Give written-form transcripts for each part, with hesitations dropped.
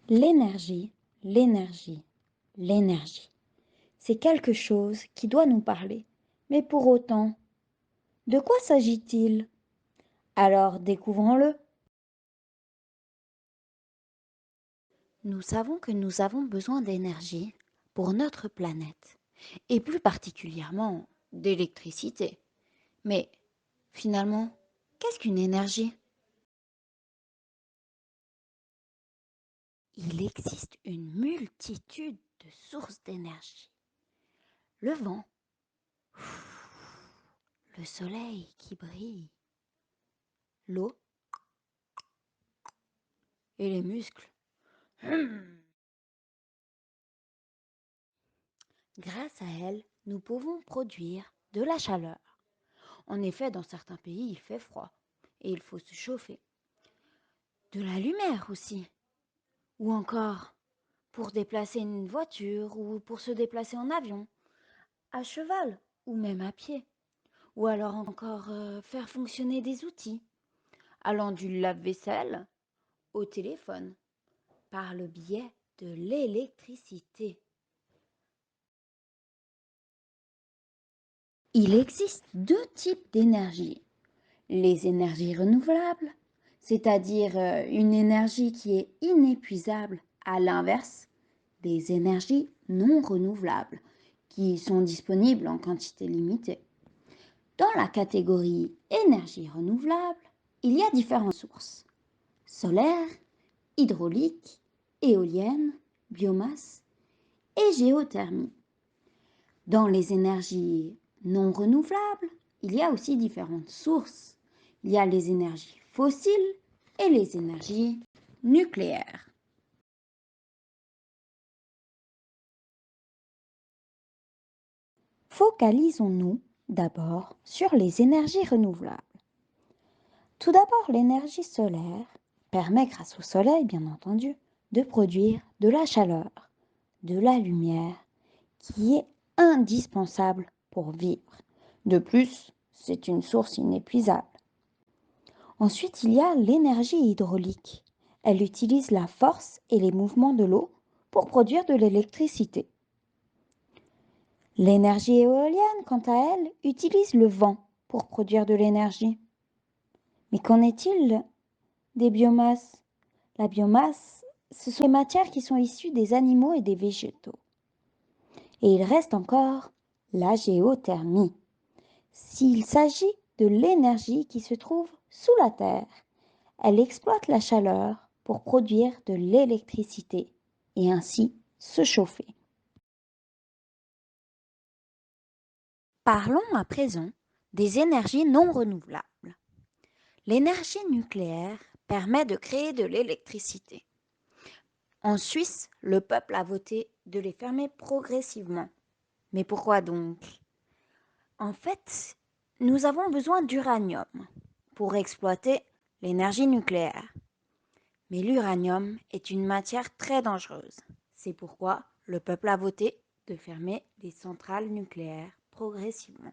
L'énergie, l'énergie, l'énergie. C'est quelque chose qui doit nous parler. Mais pour autant, de quoi s'agit-il? Alors découvrons-le. Nous savons que nous avons besoin d'énergie pour notre planète, et plus particulièrement d'électricité. Mais finalement, qu'est-ce qu'une énergie? Il existe une multitude de sources d'énergie. Le vent, le soleil qui brille, l'eau et les muscles. Grâce à elles, nous pouvons produire de la chaleur. En effet, dans certains pays, il fait froid et il faut se chauffer. De la lumière aussi. Ou encore pour déplacer une voiture ou pour se déplacer en avion, à cheval ou même à pied. Ou alors encore faire fonctionner des outils, allant du lave-vaisselle au téléphone, par le biais de l'électricité. Il existe deux types d'énergie. Les énergies renouvelables, c'est-à-dire une énergie qui est inépuisable, à l'inverse des énergies non renouvelables, qui sont disponibles en quantité limitée. Dans la catégorie énergie renouvelable, il y a différentes sources: solaire, hydraulique, éolienne, biomasse et géothermie. Dans les énergies non renouvelables, il y a aussi différentes sources. Il y a les énergies fossiles et les énergies nucléaires. Focalisons-nous d'abord sur les énergies renouvelables. Tout d'abord, l'énergie solaire permet, grâce au soleil bien entendu, de produire de la chaleur, de la lumière, qui est indispensable pour vivre. De plus, c'est une source inépuisable. Ensuite, il y a l'énergie hydraulique. Elle utilise la force et les mouvements de l'eau pour produire de l'électricité. L'énergie éolienne, quant à elle, utilise le vent pour produire de l'énergie. Mais qu'en est-il des biomasses? La biomasse, ce sont les matières qui sont issues des animaux et des végétaux. Et il reste encore la géothermie. S'il s'agit de l'énergie qui se trouve sous la terre, elle exploite la chaleur pour produire de l'électricité et ainsi se chauffer. Parlons à présent des énergies non renouvelables. L'énergie nucléaire permet de créer de l'électricité. En Suisse, le peuple a voté de les fermer progressivement. Mais pourquoi donc? En fait, nous avons besoin d'uranium pour exploiter l'énergie nucléaire. Mais l'uranium est une matière très dangereuse. C'est pourquoi le peuple a voté de fermer les centrales nucléaires progressivement.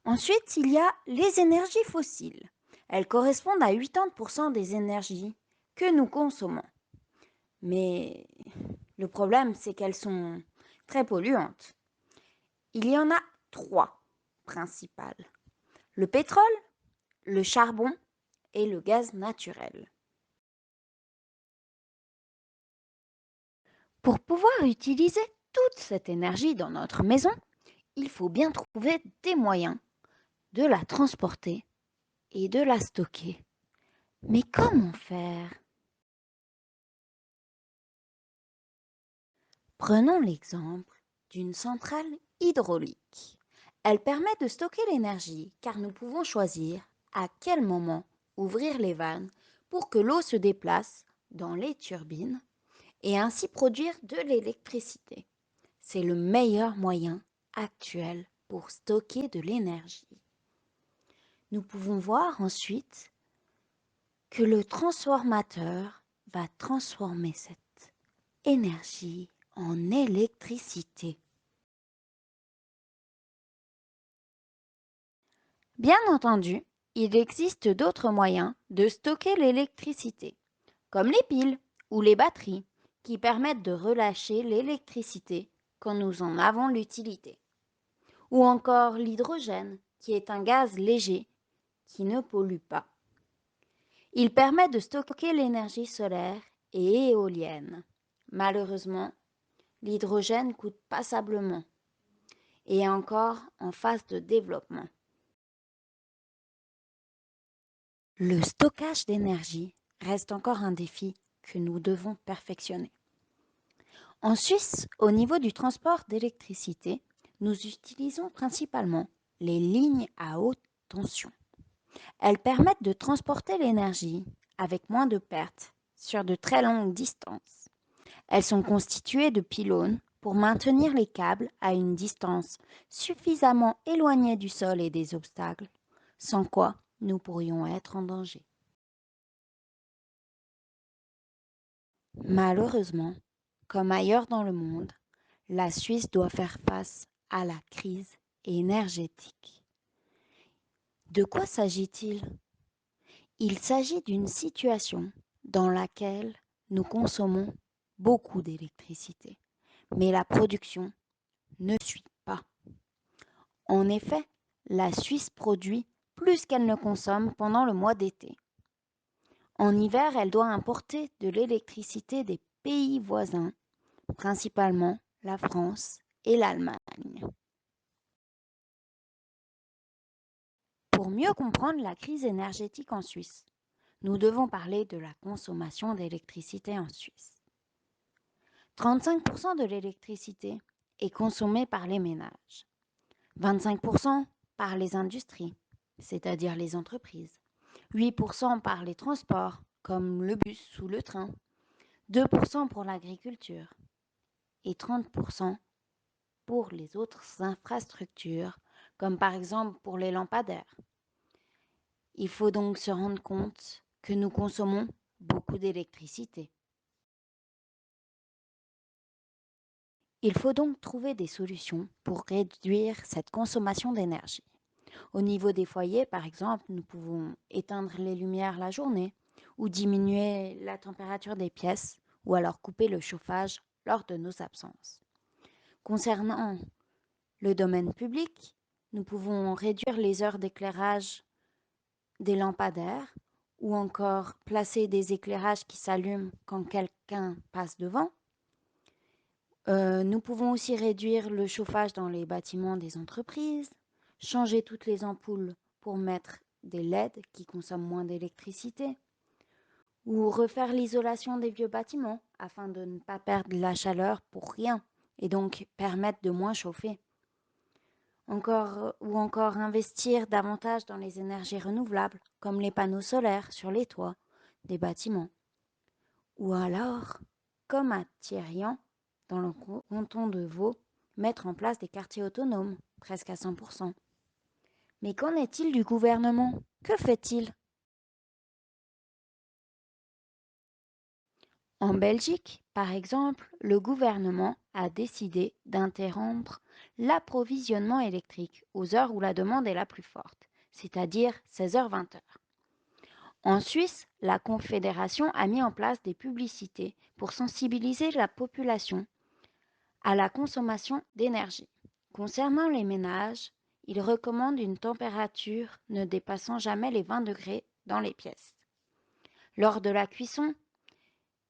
Ensuite, il y a les énergies fossiles. Elles correspondent à 80% des énergies que nous consommons. Mais le problème, c'est qu'elles sont très polluantes. Il y en a trois principales: le pétrole, le charbon et le gaz naturel. Pour pouvoir utiliser toute cette énergie dans notre maison, il faut bien trouver des moyens de la transporter et de la stocker. Mais comment faire? Prenons l'exemple d'une centrale hydraulique. Elle permet de stocker l'énergie car nous pouvons choisir à quel moment ouvrir les vannes pour que l'eau se déplace dans les turbines et ainsi produire de l'électricité. C'est le meilleur moyen actuel pour stocker de l'énergie. Nous pouvons voir ensuite que le transformateur va transformer cette énergie en électricité. Bien entendu, il existe d'autres moyens de stocker l'électricité, comme les piles ou les batteries qui permettent de relâcher l'électricité quand nous en avons l'utilité, ou encore l'hydrogène qui est un gaz léger qui ne pollue pas. Il permet de stocker l'énergie solaire et éolienne. Malheureusement, l'hydrogène coûte passablement et est encore en phase de développement. Le stockage d'énergie reste encore un défi que nous devons perfectionner. En Suisse, au niveau du transport d'électricité, nous utilisons principalement les lignes à haute tension. Elles permettent de transporter l'énergie avec moins de pertes sur de très longues distances. Elles sont constituées de pylônes pour maintenir les câbles à une distance suffisamment éloignée du sol et des obstacles, sans quoi nous pourrions être en danger. Malheureusement, comme ailleurs dans le monde, la Suisse doit faire face à la crise énergétique. De quoi s'agit-il? Il s'agit d'une situation dans laquelle nous consommons beaucoup d'électricité, mais la production ne suit pas. En effet, la Suisse produit plus qu'elle ne consomme pendant le mois d'été. En hiver, elle doit importer de l'électricité des pays voisins, principalement la France et l'Allemagne. Pour mieux comprendre la crise énergétique en Suisse, nous devons parler de la consommation d'électricité en Suisse. 35% de l'électricité est consommée par les ménages, 25% par les industries, c'est-à-dire les entreprises, 8% par les transports, comme le bus ou le train, 2% pour l'agriculture et 30% pour les autres infrastructures, comme par exemple pour les lampadaires. Il faut donc se rendre compte que nous consommons beaucoup d'électricité. Il faut donc trouver des solutions pour réduire cette consommation d'énergie. Au niveau des foyers, par exemple, nous pouvons éteindre les lumières la journée ou diminuer la température des pièces ou alors couper le chauffage lors de nos absences. Concernant le domaine public, nous pouvons réduire les heures d'éclairage des lampadaires ou encore placer des éclairages qui s'allument quand quelqu'un passe devant. Nous pouvons aussi réduire le chauffage dans les bâtiments des entreprises, changer toutes les ampoules pour mettre des LED qui consomment moins d'électricité, ou refaire l'isolation des vieux bâtiments afin de ne pas perdre la chaleur pour rien et donc permettre de moins chauffer. Ou encore investir davantage dans les énergies renouvelables, comme les panneaux solaires sur les toits des bâtiments. Ou alors, comme à Thierrien, dans le canton de Vaud, mettre en place des quartiers autonomes, presque à 100%. Mais qu'en est-il du gouvernement? Que fait-il? En Belgique, par exemple, le gouvernement a décidé d'interrompre l'approvisionnement électrique aux heures où la demande est la plus forte, c'est-à-dire 16h-20h. En Suisse, la Confédération a mis en place des publicités pour sensibiliser la population à la consommation d'énergie. Concernant les ménages, il recommande une température ne dépassant jamais les 20 degrés dans les pièces. Lors de la cuisson,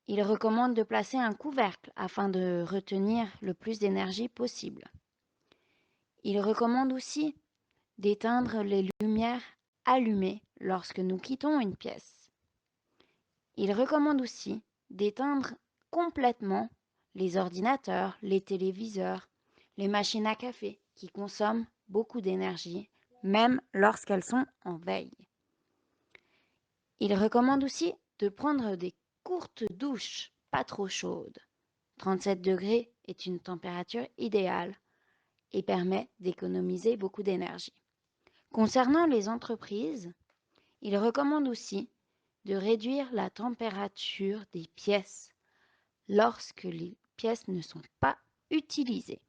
il recommande de placer un couvercle afin de retenir le plus d'énergie possible. Il recommande aussi d'éteindre les lumières allumées lorsque nous quittons une pièce. Il recommande aussi d'éteindre complètement les ordinateurs, les téléviseurs, les machines à café qui consomment beaucoup d'énergie, même lorsqu'elles sont en veille. Il recommande aussi de prendre des courtes douches, pas trop chaudes. 37 degrés est une température idéale et permet d'économiser beaucoup d'énergie. Concernant les entreprises, il recommande aussi de réduire la température des pièces lorsque les pièces ne sont pas utilisées.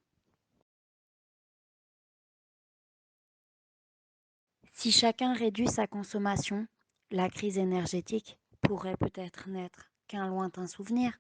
Si chacun réduit sa consommation, la crise énergétique pourrait peut-être n'être qu'un lointain souvenir.